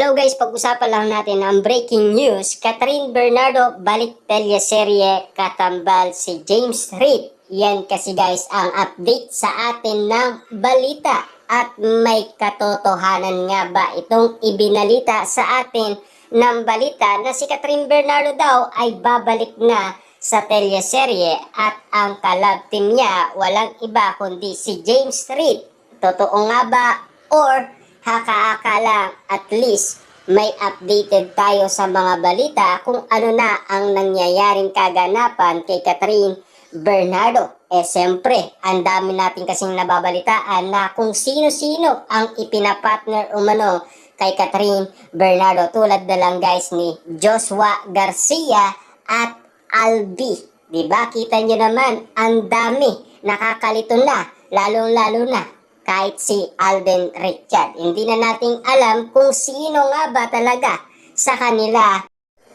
Hello guys, pag-usapan lang natin ang breaking news. Catherine Bernardo balik telyeserye, katambal si James Reid. Yan kasi guys ang update sa atin ng balita. At may katotohanan nga ba itong ibinalita sa atin ng balita na si Catherine Bernardo daw ay babalik na sa telyeserye at ang kalab team niya walang iba kundi si James Reid. Totoo nga ba or haka-akala? At least may updated tayo sa mga balita kung ano na ang nangyayaring kaganapan kay Catherine Bernardo. Siyempre, ang dami natin kasing nababalitaan na kung sino-sino ang ipinapartner umano kay Catherine Bernardo. Tulad na lang guys ni Joshua Garcia at Albi. Diba? Kita nyo naman, ang dami. Nakakalito na, lalong-lalo na kahit si Alden Richard. Hindi na nating alam kung sino nga ba talaga sa kanila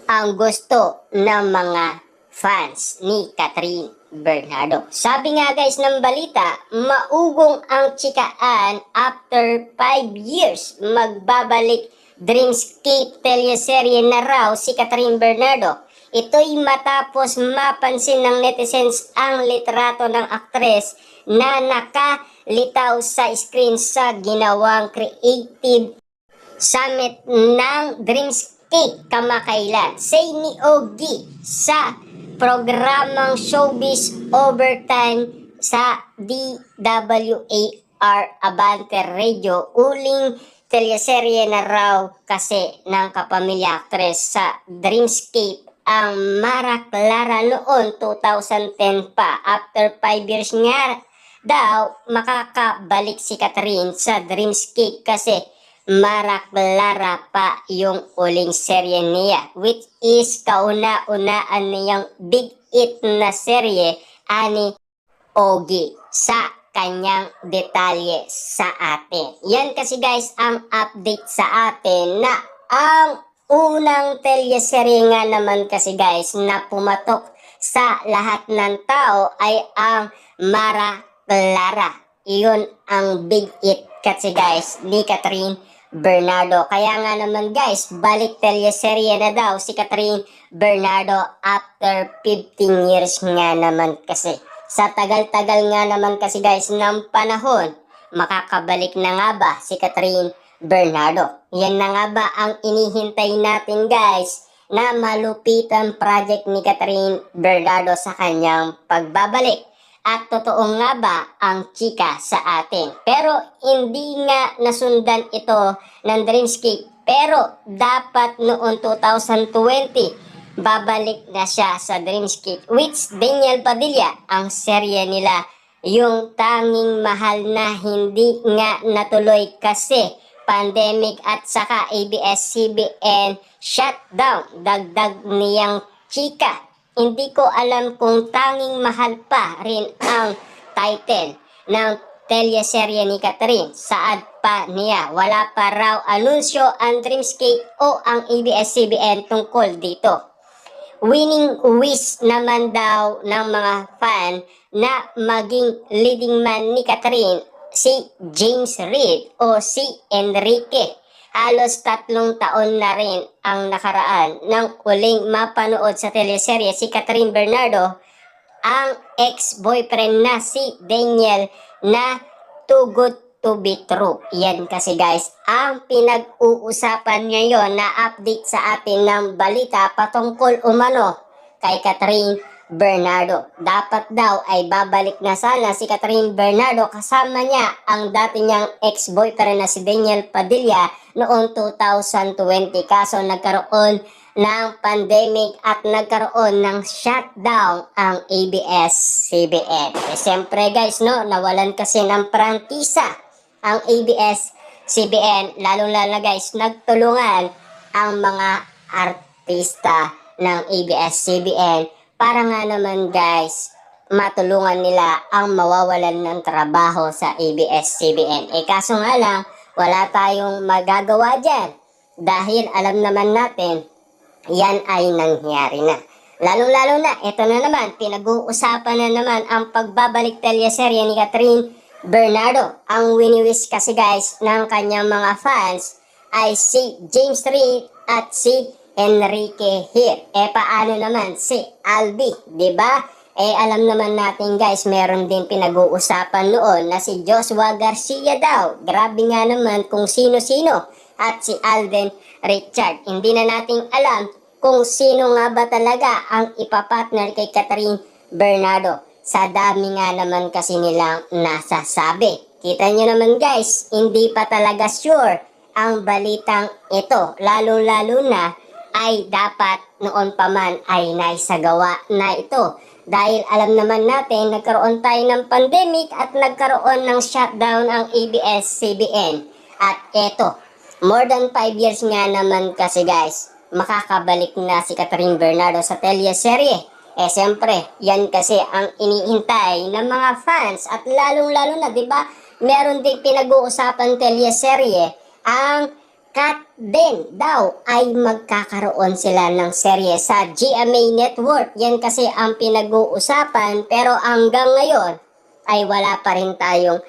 ang gusto ng mga fans ni Catherine Bernardo. Sabi nga guys ng balita, maugong ang tsikaan after 5 years. Magbabalik Dreamscape teleserye na raw si Catherine Bernardo. Ito'y matapos mapansin ng netizens ang litrato ng aktres na nakalitaw sa screen sa ginawang creative summit ng Dreamscape kamakailan. Say ni Ogie sa programang Showbiz Overtime sa DWAR Abante Radio. Uling teleserye na raw kasi ng kapamilya aktres sa Dreamscape ang Mara Clara noon 2010 pa. After 5 years nga daw makakabalik si Catherine sa Dreamscape kasi Mara Clara pa yung uling serye niya, which is kauna-unaan niyang big hit na serye ani Ogie sa kanyang detalye sa atin. Yan kasi guys ang update sa atin na ang unang teleserye nga naman kasi guys na pumatok sa lahat ng tao ay ang Mara Clara. Iyon ang big hit kasi guys ni Catherine Bernardo. Kaya nga naman guys, balik teleserye na daw si Catherine Bernardo after 15 years nga naman kasi. Sa tagal-tagal nga naman kasi guys ng panahon, makakabalik na nga ba si Catherine Bernardo? Yan na nga ba ang inihintay natin guys na malupitan project ni Catherine Bernardo sa kanyang pagbabalik? At totoo nga ba ang chika sa atin? Pero hindi nga nasundan ito ng Dreamscape. Pero dapat noon 2020 babalik na siya sa Dreamscape, which Daniel Padilla ang serye nila, yung tanging mahal na hindi nga natuloy kasi pandemic at saka ABS-CBN shutdown. Dagdag niyang chika. Hindi ko alam kung tanging mahal pa rin ang title ng teleserye ni Catherine. Saad pa niya, wala pa raw anunsyo ang Dreamscape o ang ABS-CBN tungkol dito. Winning wish naman daw ng mga fan na maging leading man ni Catherine si James Reid o si Enrique. Halos 3 taon na rin ang nakaraan nang uling mapanood sa teleserye si Catherine Bernardo ang ex-boyfriend na si Daniel na Too Good to be True. Yan kasi guys ang pinag-uusapan ngayon na update sa atin ng balita patungkol umano kay Catherine Bernardo. Dapat daw ay babalik na sana si Catherine Bernardo kasama niya ang dati niyang ex-boyfriend na si Daniel Padilla noong 2020. Kaso nagkaroon ng pandemic at nagkaroon ng shutdown ang ABS-CBN. Siyempre guys no, nawalan kasi ng prangkisa ang ABS-CBN. Lalo-lalo guys, nagtulungan ang mga artista ng ABS-CBN para nga naman guys, matulungan nila ang mawawalan ng trabaho sa ABS-CBN. Kaso nga lang, wala tayong magagawa dyan. Dahil alam naman natin, yan ay nangyari na. Lalo-lalo na, ito na naman, pinag-uusapan na naman ang pagbabalik teleserye ni Catherine Bernardo. Ang wini-wish kasi guys ng kanyang mga fans ay si James Reid at si Enrique Hir. Paano naman si Albi, di ba? Alam naman natin guys, meron din pinag-uusapan noon na si Joshua Garcia daw. Grabe nga naman kung sino-sino. At si Alden Richard. Hindi na natin alam kung sino nga ba talaga ang ipapartner kay Catherine Bernardo. Sa dami nga naman kasi nilang nasasabi. Kita nyo naman guys, hindi pa talaga sure ang balitang ito. Lalo-lalo na ay dapat noon pa man ay naisagawa na ito. Dahil alam naman natin, nagkaroon tayo ng pandemic at nagkaroon ng shutdown ang ABS-CBN. At eto, more than 5 years nga naman kasi guys, makakabalik na si Catherine Bernardo sa teleserye. Siyempre, yan kasi ang iniintay ng mga fans at lalong-lalo na, di ba, meron din pinag-uusapan teleserye ang Kat din daw ay magkakaroon sila ng serye sa GMA Network. Yan kasi ang pinag-uusapan pero hanggang ngayon ay wala pa rin tayong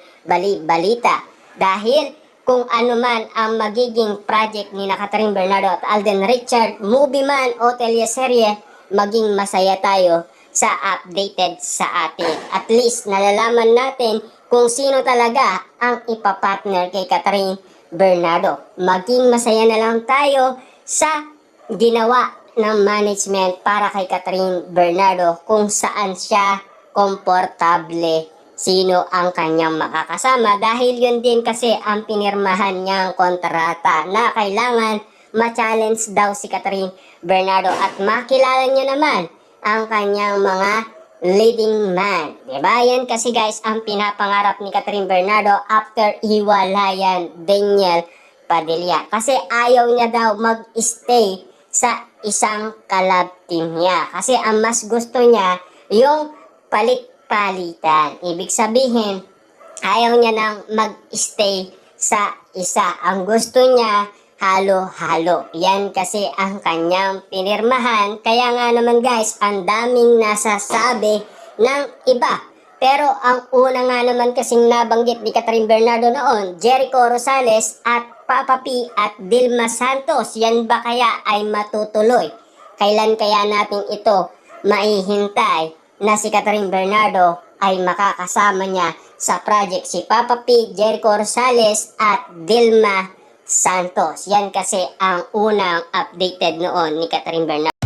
balita. Dahil kung ano man ang magiging project ni Catherine Bernardo at Alden Richard, movie man o teleserye, maging masaya tayo sa updated sa atin. At least nalalaman natin kung sino talaga ang ipapartner kay Catherine Bernardo. Maging masaya na lang tayo sa ginawa ng management para kay Catherine Bernardo kung saan siya komportable, sino ang kanyang makakasama, dahil yun din kasi ang pinirmahan niyang kontrata na kailangan ma-challenge daw si Catherine Bernardo at makilala niya naman ang kanyang mga leading man. Diba? Yan kasi guys ang pinapangarap ni Catherine Bernardo after hiwalayan Daniel Padilla. Kasi ayaw niya daw mag-stay sa isang collab team niya. Kasi ang mas gusto niya yung palit-palitan. Ibig sabihin, ayaw niya nang mag-stay sa isa. Ang gusto niya, halo-halo. Yan kasi ang kanyang pinirmahan. Kaya nga naman guys, ang daming nasasabi ng iba. Pero ang una nga naman kasing nabanggit ni Catherine Bernardo noon, Jericho Rosales at Papa P at Dilma Santos. Yan ba kaya ay matutuloy? Kailan kaya natin ito maihintay na si Catherine Bernardo ay makakasama niya sa project si Papa P, Jericho Rosales at Dilma Santos. Yan kasi ang unang updated noon ni Catherine Bernardo.